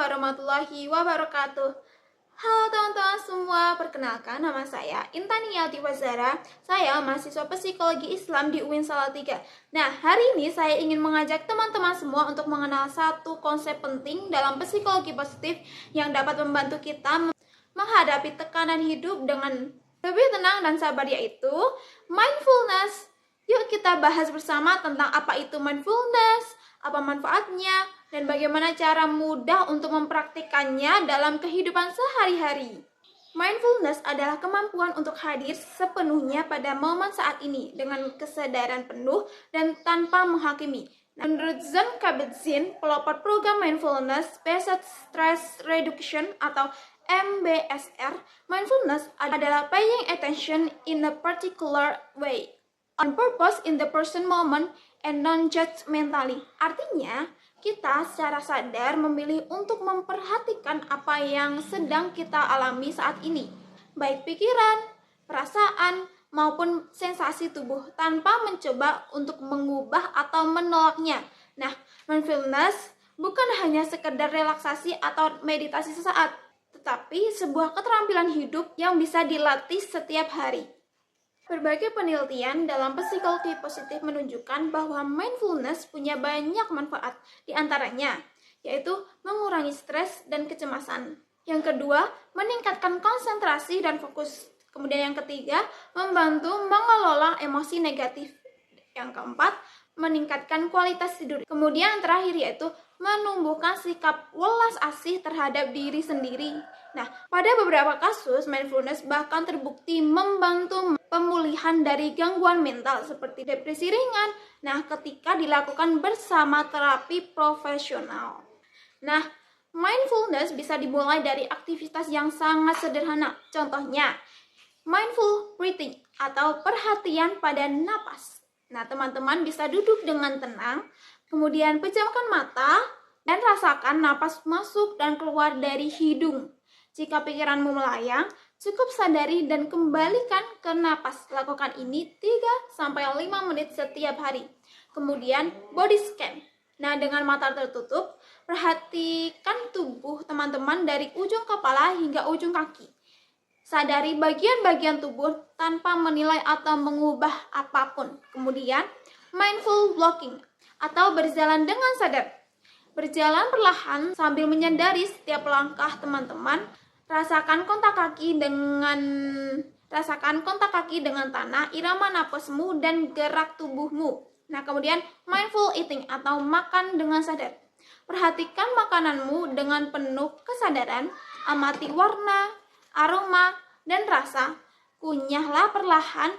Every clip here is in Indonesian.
warahmatullahi wabarakatuh. Halo teman-teman semua, perkenalkan nama saya Intan Niyati Wazara. Saya mahasiswa Psikologi Islam di UIN Salatiga. Nah, hari ini saya ingin mengajak teman-teman semua untuk mengenal satu konsep penting dalam psikologi positif yang dapat membantu kita menghadapi tekanan hidup dengan lebih tenang dan sabar, yaitu mindfulness. Yuk kita bahas bersama tentang apa itu mindfulness, apa manfaatnya, dan bagaimana cara mudah untuk mempraktikkannya dalam kehidupan sehari-hari. Mindfulness adalah kemampuan untuk hadir sepenuhnya pada momen saat ini dengan kesadaran penuh dan tanpa menghakimi. Menurut Jon Kabat-Zinn, pelopor program Mindfulness Based Stress Reduction atau MBSR, mindfulness adalah paying attention in a particular way, on purpose in the present moment, and non-judgmentally. Artinya, kita secara sadar memilih untuk memperhatikan apa yang sedang kita alami saat ini, baik pikiran, perasaan, maupun sensasi tubuh, tanpa mencoba untuk mengubah atau menolaknya. Nah, mindfulness bukan hanya sekedar relaksasi atau meditasi sesaat, tetapi sebuah keterampilan hidup yang bisa dilatih setiap hari. Berbagai penelitian dalam psikologi positif menunjukkan bahwa mindfulness punya banyak manfaat, di antaranya yaitu mengurangi stres dan kecemasan. Yang kedua, meningkatkan konsentrasi dan fokus. Kemudian yang ketiga, membantu mengelola emosi negatif. Yang keempat, meningkatkan kualitas tidur. Kemudian yang terakhir yaitu menumbuhkan sikap welas asih terhadap diri sendiri. Nah, pada beberapa kasus, mindfulness bahkan terbukti membantu pemulihan dari gangguan mental seperti depresi ringan. Nah, ketika dilakukan bersama terapi profesional. Nah, mindfulness bisa dimulai dari aktivitas yang sangat sederhana. Contohnya, mindful breathing atau perhatian pada napas. Nah, teman-teman bisa duduk dengan tenang, kemudian pejamkan mata dan rasakan napas masuk dan keluar dari hidung. Jika pikiranmu melayang, cukup sadari dan kembalikan ke napas. Lakukan ini 3-5 menit setiap hari. Kemudian body scan. Nah, dengan mata tertutup, perhatikan tubuh teman-teman dari ujung kepala hingga ujung kaki. Sadari bagian-bagian tubuh tanpa menilai atau mengubah apapun. Kemudian, mindful walking atau berjalan dengan sadar. Berjalan perlahan sambil menyadari setiap langkah teman-teman. Rasakan kontak kaki dengan tanah, irama napasmu, dan gerak tubuhmu. Nah, kemudian mindful eating atau makan dengan sadar. Perhatikan makananmu dengan penuh kesadaran, amati warna, aroma, dan rasa. Kunyahlah perlahan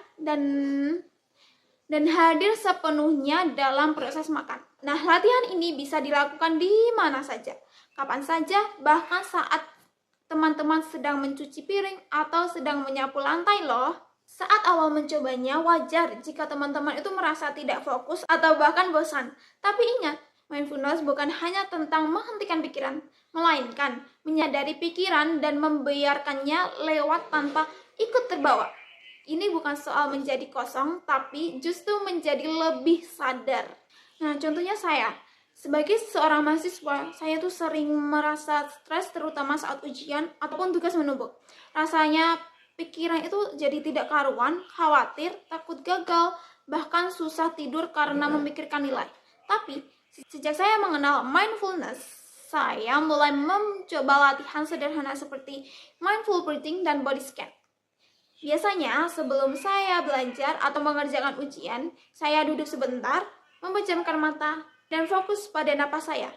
dan hadir sepenuhnya dalam proses makan. Nah, latihan ini bisa dilakukan di mana saja, kapan saja, bahkan saat teman-teman sedang mencuci piring atau sedang menyapu lantai loh. Saat awal mencobanya, wajar jika teman-teman itu merasa tidak fokus atau bahkan bosan. Tapi ingat, mindfulness bukan hanya tentang menghentikan pikiran, melainkan menyadari pikiran dan membiarkannya lewat tanpa ikut terbawa. Ini bukan soal menjadi kosong, tapi justru menjadi lebih sadar. Nah, contohnya saya. Sebagai seorang mahasiswa, saya tuh sering merasa stres terutama saat ujian ataupun tugas menumpuk. Rasanya pikiran itu jadi tidak karuan, khawatir, takut gagal, bahkan susah tidur karena memikirkan nilai. Tapi, sejak saya mengenal mindfulness, saya mulai mencoba latihan sederhana seperti mindful breathing dan body scan. Biasanya, sebelum saya belajar atau mengerjakan ujian, saya duduk sebentar, memejamkan mata, dan fokus pada napas saya.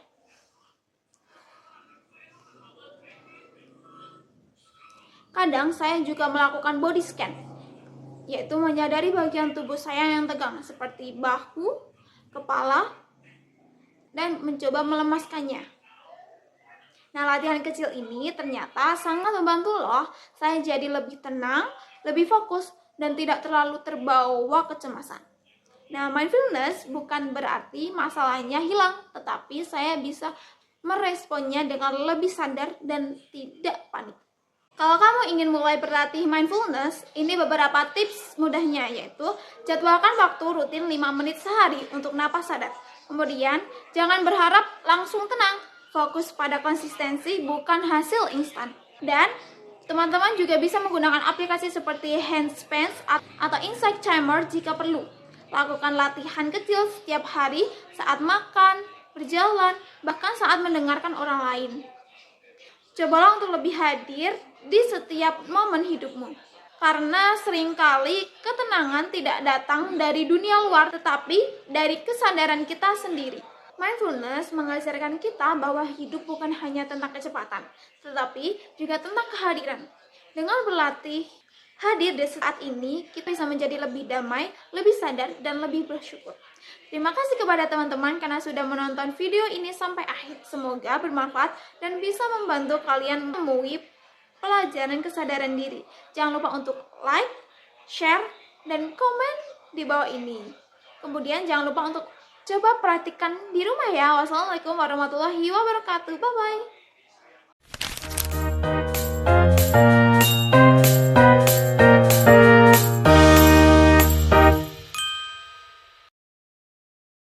Kadang saya juga melakukan body scan, yaitu menyadari bagian tubuh saya yang tegang, seperti bahu, kepala, dan mencoba melemaskannya. Nah, latihan kecil ini ternyata sangat membantu loh. Saya jadi lebih tenang, lebih fokus, dan tidak terlalu terbawa kecemasan. Nah, mindfulness bukan berarti masalahnya hilang, tetapi saya bisa meresponnya dengan lebih sadar dan tidak panik. Kalau kamu ingin mulai berlatih mindfulness, ini beberapa tips mudahnya, yaitu jadwalkan waktu rutin 5 menit sehari untuk napas sadar. Kemudian, jangan berharap langsung tenang. Fokus pada konsistensi, bukan hasil instan. Dan teman-teman juga bisa menggunakan aplikasi seperti Handspans atau Insight Timer jika perlu. Lakukan latihan kecil setiap hari saat makan, berjalan, bahkan saat mendengarkan orang lain. Cobalah untuk lebih hadir di setiap momen hidupmu. Karena seringkali ketenangan tidak datang dari dunia luar, tetapi dari kesadaran kita sendiri. Mindfulness mengajarkan kita bahwa hidup bukan hanya tentang kecepatan, tetapi juga tentang kehadiran. Dengan berlatih hadir di saat ini, kita bisa menjadi lebih damai, lebih sadar, dan lebih bersyukur. Terima kasih kepada teman-teman karena sudah menonton video ini sampai akhir. Semoga bermanfaat dan bisa membantu kalian menemui pelajaran kesadaran diri. Jangan lupa untuk like, share, dan komen di bawah ini. Kemudian jangan lupa untuk coba praktikkan di rumah ya. Wassalamualaikum warahmatullahi wabarakatuh. Bye-bye.